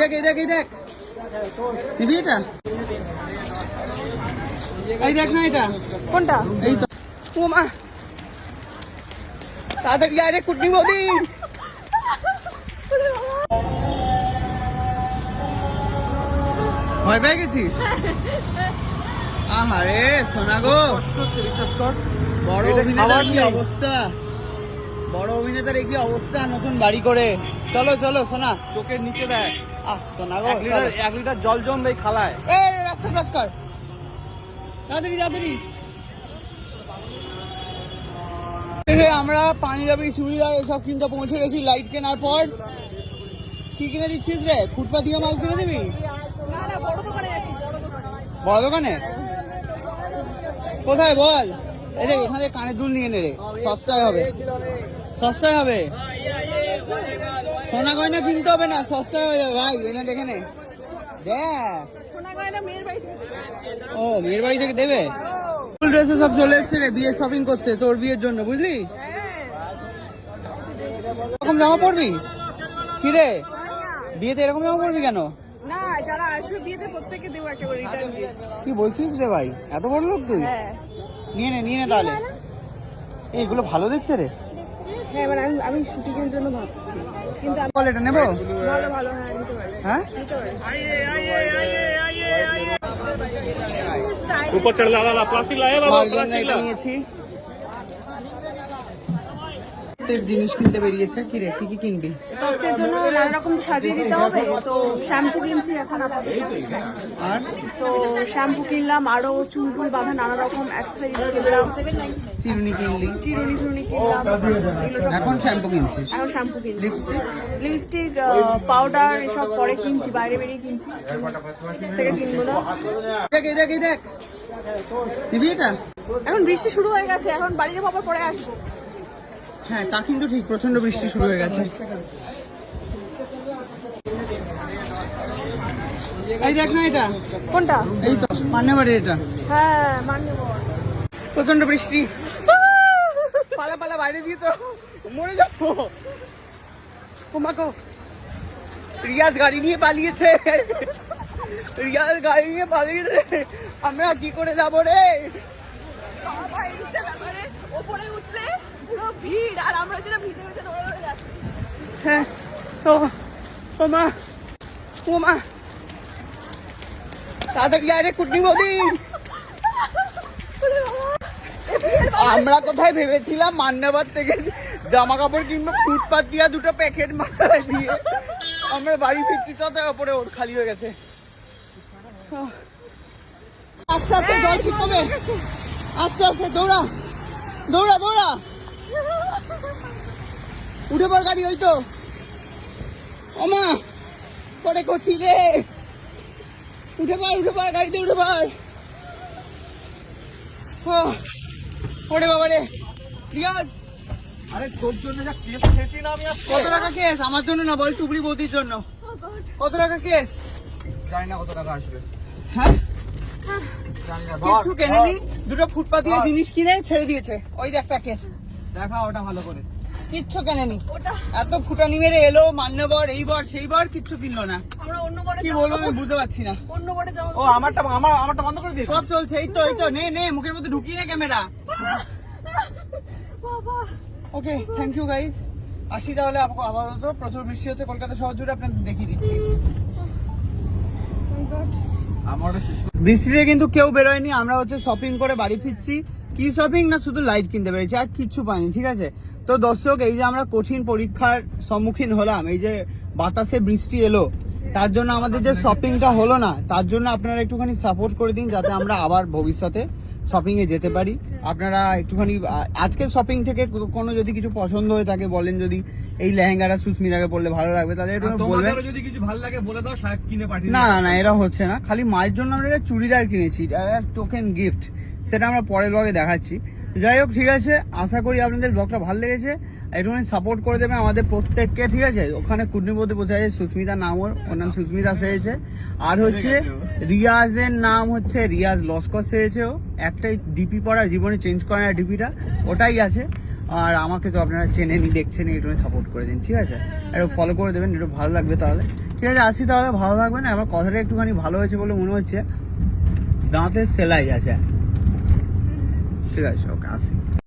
দেখ এই দেখ এই দেখ দিবি এটা, এই দেখ না এটা কোনটা? এই তো। ও মা তাড়াতাড়ি আয় রে কুটনি বৌদি। ভয় পেয়ে গেছিস? আহারে সোনা গো, বড় অভিনেতার কি অবস্থা, বড় অভিনেতার কি অবস্থা নতুন বাড়ি করে। চলো চলো সোনা, চোখের নিচে দেয়। সোনা গো 1 লিটার জল জম দেয় খালায়। রাস্তা ক্রস কর তাড়াতাড়ি তাড়াতাড়ি। আমরা পাঞ্জাবি চুড়িদার এসব কিনতে পৌঁছে গেছি লাইট কেনার পর। কি কিনে দিচ্ছিস রে? ফুটপাত দিয়ে মাল কিনে দিবি? বড় দোকানে কোথায় বল? এই দেখ এখানে কানের দুল নিয়ে নে রে, সস্তায় হবে, সস্তায় হবে। সোনা গয়না কিনতে হবে না, সস্তায় হয়ে যাবে ভাই। এনে দেখে নে, দেখ। ও মেয়ের বাড়ি থেকে দেবে? ফুল ড্রেসে সব চলে এসছে রে বিয়ের শপিং করতে, তোর বিয়ের জন্য বুঝলি। এরকম জামা পরবি কি রে? বিয়েতে এরকম জামা পরবি কেন? না, যারা আসবে বিয়েতে প্রত্যেককে দেবো একেবারে রিটার্ন দিয়ে। কি বলছিস রে ভাই, এত বড় লোক তুই? নিয়ে নে তাহলে। এইগুলো ভালো দেখতে রে। হ্যাঁ মানে আমি শুটিং এর জন্য ভাবছি, কিন্তু বল এটা নেবো? ভালো ভালো, হ্যাঁ নিতে পারি। হ্যাঁ ऊपर चढ़ ला प्लास्टिक लाया बाबा, মার জন্য प्लास्टिक এটা ला। নিয়েছি। জিনিস কিনতে বেরিয়েছে। কি রে কি কি কিনবি? ত্বকের জন্য নানা রকম সাজিয়ে দিতে হবে, তো শ্যাম্পু কিনছি এখন আপাতত। আর তো শ্যাম্পু কিনলাম, আরো চুল টুল বাঁধা নানা রকম অ্যাক্সেসরিজ কিনলাম, চিরুনি কিনলি? চিরুনি ফিরুনি কিনলাম, এগুলো সব। এখন শ্যাম্পু কিনছিস? এখন শ্যাম্পু কিনছি, লিপস্টিক? লিপস্টিক, পাউডার এসব পরে কিনছি, বাইরে বেরিয়ে কিনছি, থেকে কিনবো না। দেখ এই দেখ এই দেখ দিবি এটা? এখন বৃষ্টি শুরু হয়ে গেছে, এখন বাড়ি যাবো, আবার পরে আসবো। হ্যাঁ তা কিন্তু ঠিক, প্রচন্ড বৃষ্টি শুরু হয়ে গেছে। এই দেখ না এটা কোনটা? এই তো মান্যবাড়ি এটা। হ্যাঁ মানবো। প্রচন্ড বৃষ্টি, পালা পালা বাইরে দিয়ে তো মরে যাবো। তোমাকে রিয়াজ গাড়ি নিয়ে পালিয়েছে, রিয়াজ গাড়ি নিয়ে পালিয়েছে, আমরা কি করে যাবো রে? ওপরে উঠলে পুরো ভিড়, আর আমরা যেটা ভিজে ভিজে দৌড়ে দৌড়ে যাচ্ছি। হ্যাঁ তো ওমা ওমা তাড়াতাড়ি আয় রে কুটনি বৌদি। আমরা কোথায় ভেবেছিলাম মান্নাবাদ থেকে জামা কাপড় কিনবো, ফুটপাত দিয়া দুটো প্যাকেট মাথায় দিয়ে আমরা বাড়ি ফিরছি, তো তার ওপরে ওর খালি হয়ে গেছে। আস্তে আস্তে জল ছিটবে, আস্তে আস্তে দৌড়া দৌড়া দৌড়া, উঠে পড় গাড়ি। ওই তো ওমা পরে করছি রে, উঠে পড় গাড়িতে উঠে পড়। ওরে বাবা রে রিয়াজ, আরে তোর জন্য যা কেস খেয়েছি না আমি আজকে। কত টাকা কেস? আমার জন্য না, বল টুকরি বৌদির জন্য। কত টাকা কেস? জানি না কত টাকা আসবে। হ্যাঁ জানি না, কিছু কেনেনি, দুটো ফুটপাত দিয়ে জিনিস কিনে ছেড়ে দিয়েছে। ওই দেখ প্যাকেট, দেখা ওটা ভালো করে। কিচ্ছু কেনেনি। এত ফুটানি মেরে এলো মান্যবর, এইবার সেইবার কিচ্ছু কিনলো না। আমরা অন্য বড়ে কি বলবো আমি বুঝতে পারছি না। অন্য বড়ে যাবো। ও আমারটা বন্ধ করে দিয়েছে। সব চলছে, এই তো নে মুখের মধ্যে ঢুকিয়ে নে ক্যামেরা। বাবা ওকে থ্যাংক ইউ গাইজ, আসি তাহলে। আপাতত প্রচুর বৃষ্টি হচ্ছে কলকাতা শহর জুড়ে, আপনাদের দেখিয়ে দিচ্ছি। আমারও শেষ। বৃষ্টিতে কিন্তু কেউ বেরোয়নি, আমরা হচ্ছে শপিং করে বাড়ি ফিরছি। কি শপিং না, শুধু লাইট কিনতে পেরেছি, আর কিচ্ছু পাইনি। ঠিক আছে তো দর্শক, এই যে আমরা কঠিন পরীক্ষার সম্মুখীন হলাম, এই যে বাতাসে বৃষ্টি এলো, তার জন্য আমাদের যে শপিংটা হলো না, তার জন্য আপনারা একটুখানি সাপোর্ট করে দিন, যাতে আমরা আবার ভবিষ্যতে শপিং এ যেতে পারি। আপনারা একটুখানি আজকের শপিং থেকে কোনো যদি কিছু পছন্দ হয়ে থাকে বলেন, যদি এই লেহেঙ্গাটা সুস্মিতাকে পরলে ভালো লাগবে তাহলে একটু বলবেন। তোমাদেরও যদি কিছু ভালো লাগে বলে দাও, শাক কিনে পাঠিয়ে না না এরা হচ্ছে না, খালি মায়ের জন্য আমরা একটা চুড়িদার কিনেছি, টোকেন গিফট, সেটা আমরা পরের ব্লগে দেখাচ্ছি। যাই হোক ঠিক আছে, আশা করি আপনাদের ব্লগটা ভালো লেগেছে। একটুখানি সাপোর্ট করে দেবেন আমাদের প্রত্যেককে, ঠিক আছে। ওখানে কুটনিপতি বসে আছে, সুস্মিতা নাম, ওর নাম সুস্মিতা সেয়েছে। আর হচ্ছে রিয়াজের নাম হচ্ছে রিয়াজ লস্কর সেয়েছে। ও একটাই ডিপি পড়া, জীবনে চেঞ্জ করে না ডিপিটা, ওটাই আছে। আর আমাকে তো আপনারা চেনেনি, দেখছেন, একটু সাপোর্ট করে দিন, ঠিক আছে। একটু ফলো করে দেবেন, একটু ভালো লাগবে তাহলে। ঠিক আছে, আসি তাহলে, ভালো থাকবেন। আমার কথাটা একটুখানি ভালো হয়েছে বলে মনে হচ্ছে, দাঁতের সেলাই আছে। ঠিক আছে, ওকে, আসি।